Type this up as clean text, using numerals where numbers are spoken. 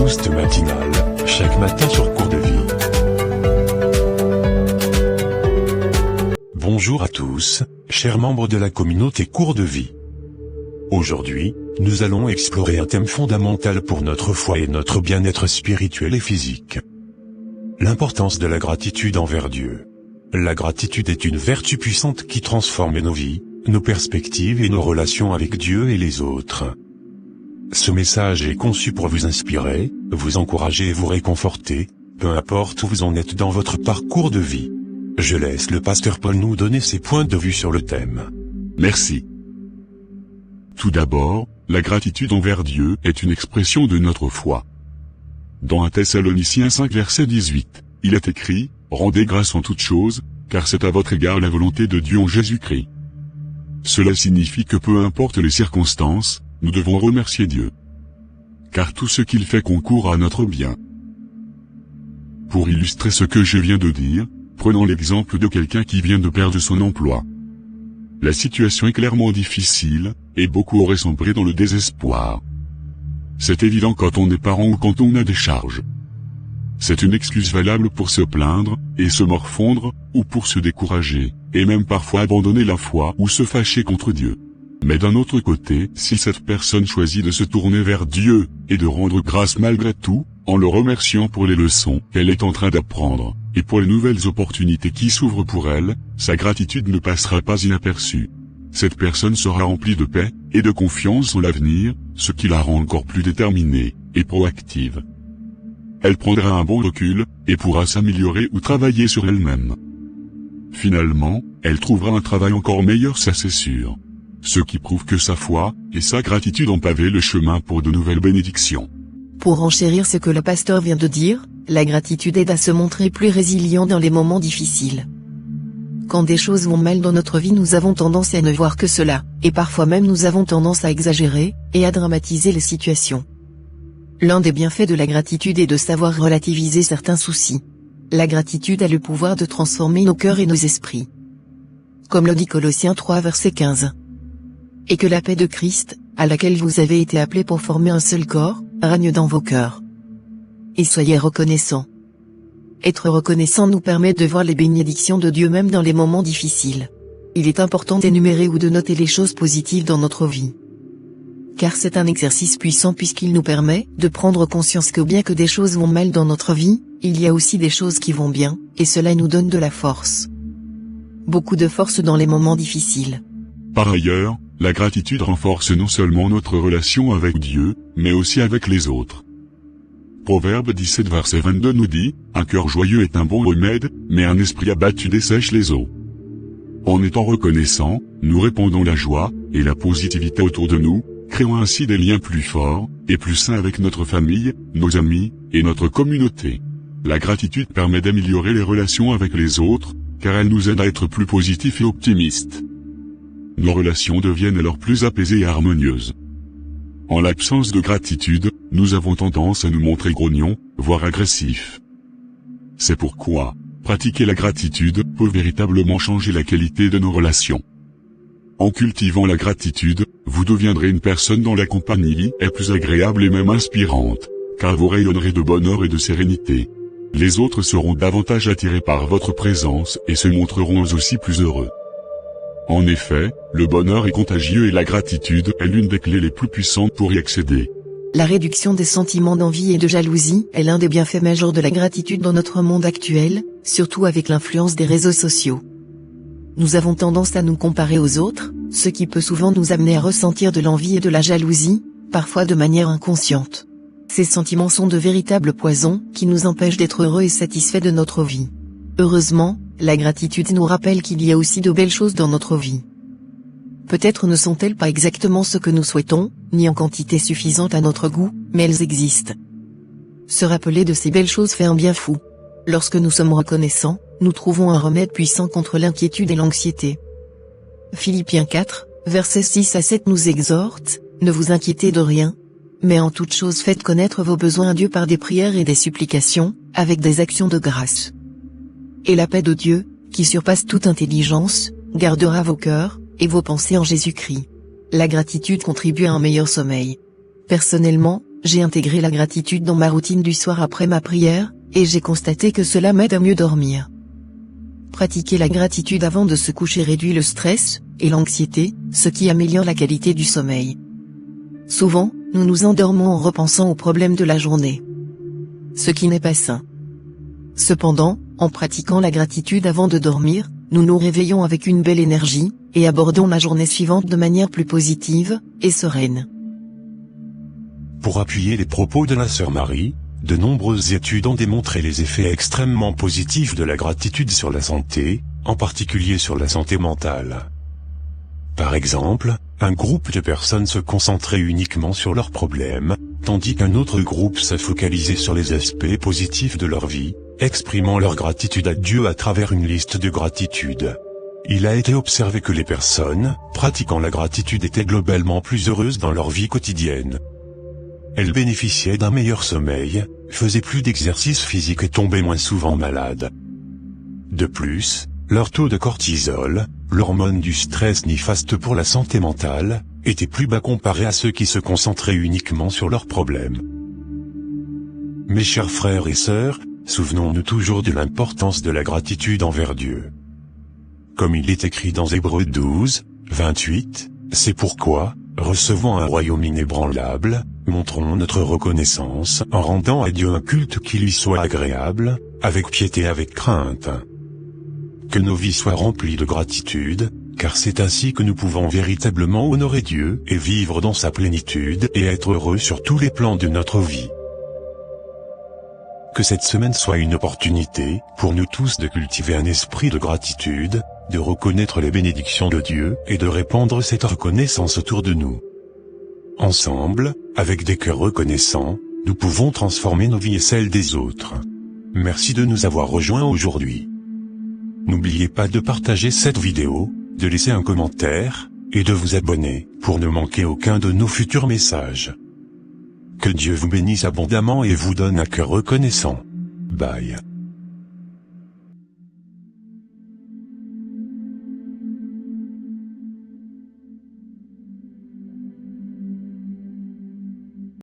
boost matinal, chaque matin sur Cours de Vie. Bonjour à tous, chers membres de la communauté Cours de Vie. Aujourd'hui, nous allons explorer un thème fondamental pour notre foi et notre bien-être spirituel et physique. L'importance de la gratitude envers Dieu. La gratitude est une vertu puissante qui transforme nos vies, nos perspectives et nos relations avec Dieu et les autres. Ce message est conçu pour vous inspirer, vous encourager et vous réconforter, peu importe où vous en êtes dans votre parcours de vie. Je laisse le pasteur Paul nous donner ses points de vue sur le thème. Merci. Tout d'abord, la gratitude envers Dieu est une expression de notre foi. Dans 1 Thessaloniciens 5 verset 18, il est écrit, « Rendez grâce en toutes choses, car c'est à votre égard la volonté de Dieu en Jésus-Christ. » Cela signifie que peu importe les circonstances, nous devons remercier Dieu. Car tout ce qu'il fait concourt à notre bien. Pour illustrer ce que je viens de dire, prenons l'exemple de quelqu'un qui vient de perdre son emploi. La situation est clairement difficile, et beaucoup auraient sombré dans le désespoir. C'est évident quand on est parent ou quand on a des charges. C'est une excuse valable pour se plaindre, et se morfondre, ou pour se décourager, et même parfois abandonner la foi ou se fâcher contre Dieu. Mais d'un autre côté, si cette personne choisit de se tourner vers Dieu, et de rendre grâce malgré tout, en le remerciant pour les leçons qu'elle est en train d'apprendre, et pour les nouvelles opportunités qui s'ouvrent pour elle, sa gratitude ne passera pas inaperçue. Cette personne sera remplie de paix, et de confiance en l'avenir, ce qui la rend encore plus déterminée, et proactive. Elle prendra un bon recul, et pourra s'améliorer ou travailler sur elle-même. Finalement, elle trouvera un travail encore meilleur, ça c'est sûr. Ce qui prouve que sa foi et sa gratitude ont pavé le chemin pour de nouvelles bénédictions. Pour renchérir ce que le pasteur vient de dire, la gratitude aide à se montrer plus résilient dans les moments difficiles. Quand des choses vont mal dans notre vie, nous avons tendance à ne voir que cela, et parfois même nous avons tendance à exagérer, et à dramatiser les situations. L'un des bienfaits de la gratitude est de savoir relativiser certains soucis. La gratitude a le pouvoir de transformer nos cœurs et nos esprits. Comme le dit Colossiens 3 verset 15. Et que la paix de Christ, à laquelle vous avez été appelés pour former un seul corps, règne dans vos cœurs. Et soyez reconnaissants. Être reconnaissant nous permet de voir les bénédictions de Dieu même dans les moments difficiles. Il est important d'énumérer ou de noter les choses positives dans notre vie. Car c'est un exercice puissant puisqu'il nous permet de prendre conscience que bien que des choses vont mal dans notre vie, il y a aussi des choses qui vont bien, et cela nous donne de la force. Beaucoup de force dans les moments difficiles. Par ailleurs, la gratitude renforce non seulement notre relation avec Dieu, mais aussi avec les autres. Proverbe 17 verset 22 nous dit, « Un cœur joyeux est un bon remède, mais un esprit abattu dessèche les os. » En étant reconnaissants, nous répandons la joie et la positivité autour de nous, créant ainsi des liens plus forts et plus sains avec notre famille, nos amis et notre communauté. La gratitude permet d'améliorer les relations avec les autres, car elle nous aide à être plus positifs et optimistes. Nos relations deviennent alors plus apaisées et harmonieuses. En l'absence de gratitude, nous avons tendance à nous montrer grognons, voire agressifs. C'est pourquoi, pratiquer la gratitude peut véritablement changer la qualité de nos relations. En cultivant la gratitude, vous deviendrez une personne dont la compagnie est plus agréable et même inspirante, car vous rayonnerez de bonheur et de sérénité. Les autres seront davantage attirés par votre présence et se montreront eux aussi plus heureux. En effet, le bonheur est contagieux et la gratitude est l'une des clés les plus puissantes pour y accéder. La réduction des sentiments d'envie et de jalousie est l'un des bienfaits majeurs de la gratitude dans notre monde actuel, surtout avec l'influence des réseaux sociaux. Nous avons tendance à nous comparer aux autres, ce qui peut souvent nous amener à ressentir de l'envie et de la jalousie, parfois de manière inconsciente. Ces sentiments sont de véritables poisons qui nous empêchent d'être heureux et satisfaits de notre vie. Heureusement, la gratitude nous rappelle qu'il y a aussi de belles choses dans notre vie. Peut-être ne sont-elles pas exactement ce que nous souhaitons, ni en quantité suffisante à notre goût, mais elles existent. Se rappeler de ces belles choses fait un bien fou. Lorsque nous sommes reconnaissants, nous trouvons un remède puissant contre l'inquiétude et l'anxiété. Philippiens 4, versets 6 à 7 nous exhorte, « Ne vous inquiétez de rien, mais en toute chose faites connaître vos besoins à Dieu par des prières et des supplications, avec des actions de grâce. Et la paix de Dieu, qui surpasse toute intelligence, gardera vos cœurs, et vos pensées en Jésus-Christ. La gratitude contribue à un meilleur sommeil. Personnellement, j'ai intégré la gratitude dans ma routine du soir après ma prière, et j'ai constaté que cela m'aide à mieux dormir. Pratiquer la gratitude avant de se coucher réduit le stress et l'anxiété, ce qui améliore la qualité du sommeil. Souvent, nous nous endormons en repensant aux problèmes de la journée, ce qui n'est pas sain. Cependant, en pratiquant la gratitude avant de dormir, nous nous réveillons avec une belle énergie, et abordons la journée suivante de manière plus positive et sereine. Pour appuyer les propos de la sœur Marie, de nombreuses études ont démontré les effets extrêmement positifs de la gratitude sur la santé, en particulier sur la santé mentale. Par exemple, un groupe de personnes se concentrait uniquement sur leurs problèmes, tandis qu'un autre groupe se focalisait sur les aspects positifs de leur vie, exprimant leur gratitude à Dieu à travers une liste de gratitude. Il a été observé que les personnes pratiquant la gratitude étaient globalement plus heureuses dans leur vie quotidienne. Elles bénéficiaient d'un meilleur sommeil, faisaient plus d'exercice physique et tombaient moins souvent malades. De plus, leur taux de cortisol, l'hormone du stress néfaste pour la santé mentale, était plus bas comparé à ceux qui se concentraient uniquement sur leurs problèmes. Mes chers frères et sœurs, souvenons-nous toujours de l'importance de la gratitude envers Dieu. Comme il est écrit dans Hébreux 12, 28, c'est pourquoi, recevant un royaume inébranlable, montrons notre reconnaissance en rendant à Dieu un culte qui lui soit agréable, avec piété et avec crainte. Que nos vies soient remplies de gratitude, car c'est ainsi que nous pouvons véritablement honorer Dieu et vivre dans sa plénitude et être heureux sur tous les plans de notre vie. Que cette semaine soit une opportunité, pour nous tous de cultiver un esprit de gratitude, de reconnaître les bénédictions de Dieu et de répandre cette reconnaissance autour de nous. Ensemble, avec des cœurs reconnaissants, nous pouvons transformer nos vies et celles des autres. Merci de nous avoir rejoints aujourd'hui. N'oubliez pas de partager cette vidéo, de laisser un commentaire, et de vous abonner, pour ne manquer aucun de nos futurs messages. Que Dieu vous bénisse abondamment et vous donne un cœur reconnaissant. Bye.